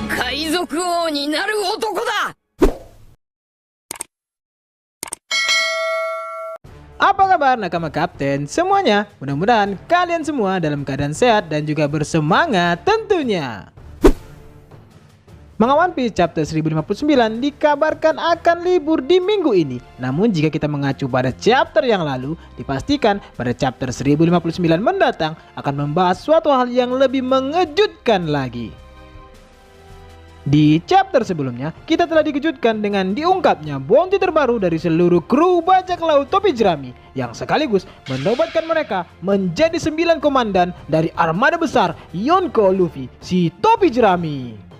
海賊王になる男だ。 Apa kabar nakama kapten semuanya? Mudah-mudahan kalian semua dalam keadaan sehat dan juga bersemangat tentunya. Manga One Piece chapter 1059 dikabarkan akan libur di minggu ini. Namun jika kita mengacu pada chapter yang lalu, dipastikan pada chapter 1059 mendatang akan membahas suatu hal yang lebih mengejutkan lagi. Di chapter sebelumnya, kita telah dikejutkan dengan diungkapnya bounty terbaru dari seluruh kru bajak laut topi jerami yang sekaligus menobatkan mereka menjadi 9 komandan dari armada besar Yonko Luffy, si topi jerami.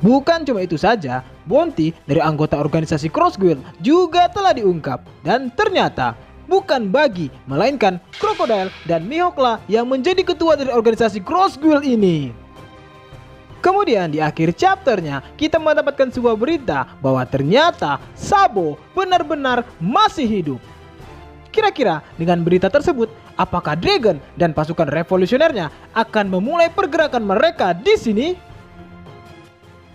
Bukan cuma itu saja, bounty dari anggota organisasi Cross Guild juga telah diungkap dan ternyata bukan Buggy, melainkan Crocodile dan Mihawk lah yang menjadi ketua dari organisasi Cross Guild ini. Kemudian di akhir chapternya kita mendapatkan sebuah berita bahwa ternyata Sabo benar-benar masih hidup. Kira-kira dengan berita tersebut, apakah Dragon dan pasukan revolusionernya akan memulai pergerakan mereka di sini?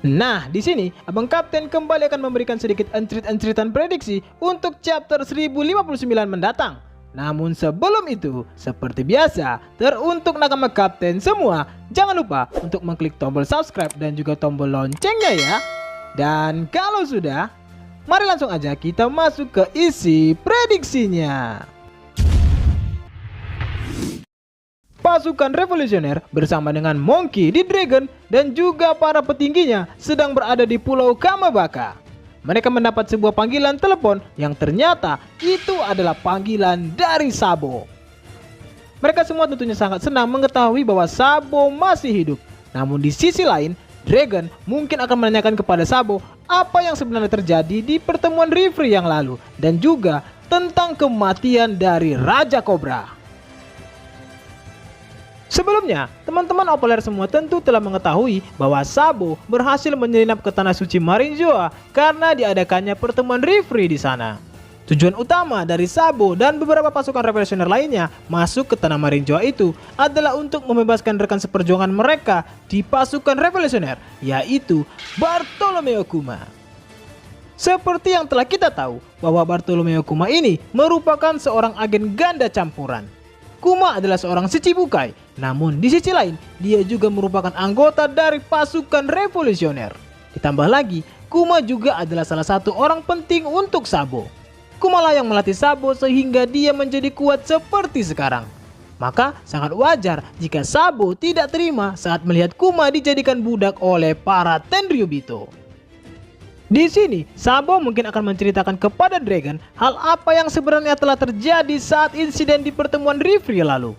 Nah, di sini Abang Kapten kembali akan memberikan sedikit encrit-encritan prediksi untuk chapter 1059 mendatang. Namun sebelum itu, seperti biasa, teruntuk nakama Kapten semua, jangan lupa untuk mengklik tombol subscribe dan juga tombol loncengnya ya. Dan kalau sudah, mari langsung aja kita masuk ke isi prediksinya. Pasukan revolusioner bersama dengan Monkey D. Dragon dan juga para petingginya sedang berada di Pulau Kamabaka. Mereka mendapat sebuah panggilan telepon yang ternyata itu adalah panggilan dari Sabo. Mereka semua tentunya sangat senang mengetahui bahwa Sabo masih hidup. Namun di sisi lain, Dragon mungkin akan menanyakan kepada Sabo apa yang sebenarnya terjadi di pertemuan Reverie yang lalu dan juga tentang kematian dari Raja Cobra. Sebelumnya, teman-teman Opoler semua tentu telah mengetahui bahwa Sabo berhasil menyelinap ke tanah suci Marinjoa karena diadakannya pertemuan Reverie di sana. Tujuan utama dari Sabo dan beberapa pasukan revolusioner lainnya masuk ke tanah Marinjoa itu adalah untuk membebaskan rekan seperjuangan mereka di pasukan revolusioner, yaitu Bartolomeo Kuma. Seperti yang telah kita tahu bahwa Bartolomeo Kuma ini merupakan seorang agen ganda campuran. Kuma adalah seorang Shichibukai, namun di sisi lain dia juga merupakan anggota dari pasukan revolusioner. Ditambah lagi, Kuma juga adalah salah satu orang penting untuk Sabo. Kuma lah yang melatih Sabo sehingga dia menjadi kuat seperti sekarang. Maka sangat wajar jika Sabo tidak terima saat melihat Kuma dijadikan budak oleh para Tenryubito. Di sini, Sabo mungkin akan menceritakan kepada Dragon hal apa yang sebenarnya telah terjadi saat insiden di pertemuan Reverie lalu.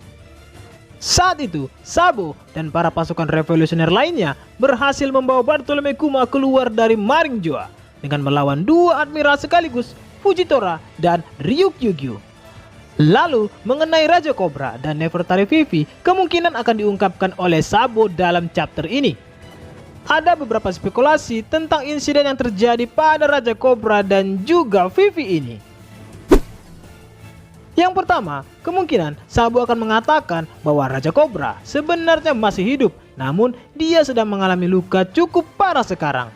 Saat itu, Sabo dan para pasukan revolusioner lainnya berhasil membawa Bartolomeo Kuma keluar dari Marinjoa dengan melawan dua admiral sekaligus, Fujitora dan Ryukyugyu. Lalu, mengenai Raja Cobra dan Nefertari Vivi kemungkinan akan diungkapkan oleh Sabo dalam chapter ini. Ada beberapa spekulasi tentang insiden yang terjadi pada Raja Cobra dan juga Vivi ini. Yang pertama, kemungkinan Sabo akan mengatakan bahwa Raja Cobra sebenarnya masih hidup, namun dia sedang mengalami luka cukup parah sekarang.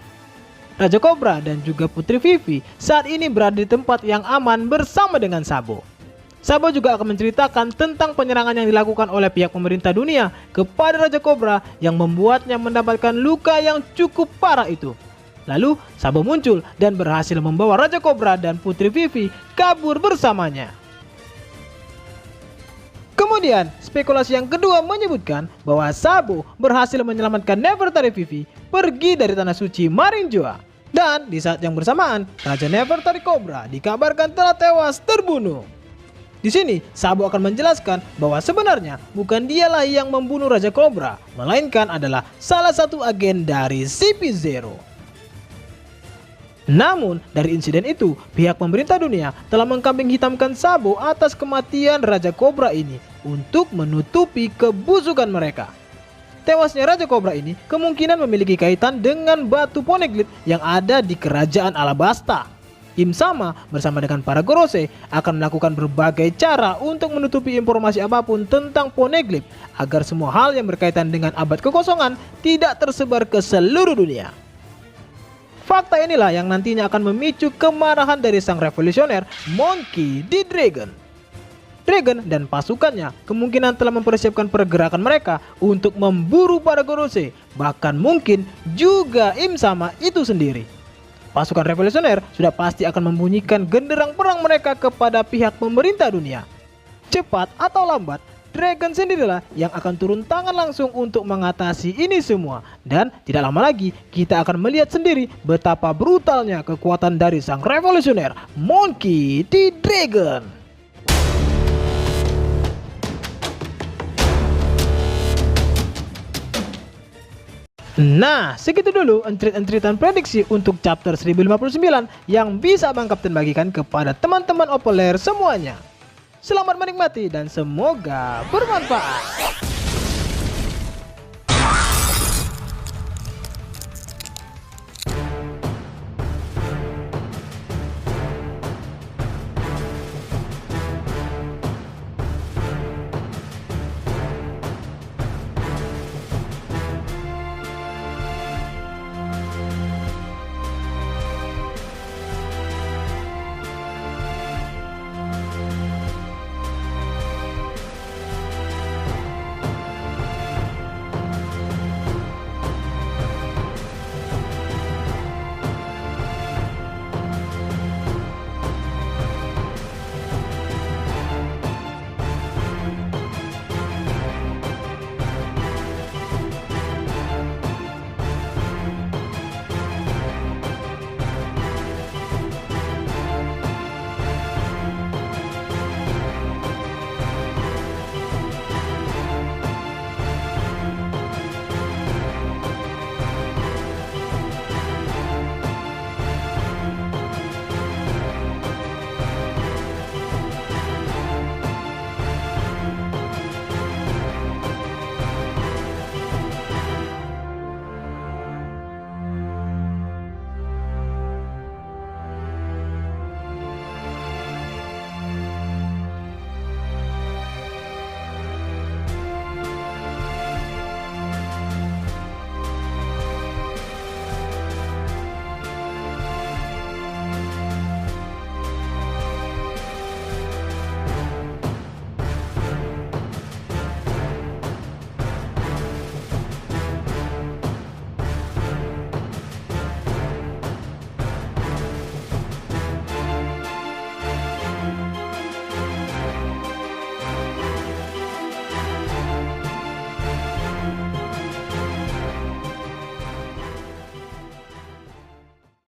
Raja Cobra dan juga Putri Vivi saat ini berada di tempat yang aman bersama dengan Sabo. Sabo juga akan menceritakan tentang penyerangan yang dilakukan oleh pihak pemerintah dunia kepada Raja Cobra yang membuatnya mendapatkan luka yang cukup parah itu. Lalu Sabo muncul dan berhasil membawa Raja Cobra dan Putri Vivi kabur bersamanya. Kemudian spekulasi yang kedua menyebutkan bahwa Sabo berhasil menyelamatkan Nefertari Vivi pergi dari tanah suci Marinjoa. Dan di saat yang bersamaan, Raja Nefertari Cobra dikabarkan telah tewas terbunuh. Di sini, Sabo akan menjelaskan bahwa sebenarnya bukan dialah yang membunuh Raja Cobra, melainkan adalah salah satu agen dari CP0. Namun, dari insiden itu, pihak pemerintah dunia telah mengkambing hitamkan Sabo atas kematian Raja Cobra ini untuk menutupi kebusukan mereka. Tewasnya Raja Cobra ini kemungkinan memiliki kaitan dengan batu poneglyph yang ada di kerajaan Alabasta. Im Sama bersama dengan para Gorosei akan melakukan berbagai cara untuk menutupi informasi apapun tentang Poneglyph agar semua hal yang berkaitan dengan abad kekosongan tidak tersebar ke seluruh dunia. Fakta inilah yang nantinya akan memicu kemarahan dari sang revolusioner Monkey D. Dragon. Dragon dan pasukannya kemungkinan telah mempersiapkan pergerakan mereka untuk memburu para Gorosei, bahkan mungkin juga Im Sama itu sendiri. Pasukan revolusioner sudah pasti akan membunyikan genderang perang mereka kepada pihak pemerintah dunia. Cepat atau lambat, Dragon sendirilah yang akan turun tangan langsung untuk mengatasi ini semua. Dan tidak lama lagi kita akan melihat sendiri betapa brutalnya kekuatan dari sang revolusioner Monkey D. Dragon. Nah, segitu dulu entrit-entritan prediksi untuk chapter 1059 yang bisa Bang Kapten bagikan kepada teman-teman Opoler semuanya. Selamat menikmati dan semoga bermanfaat.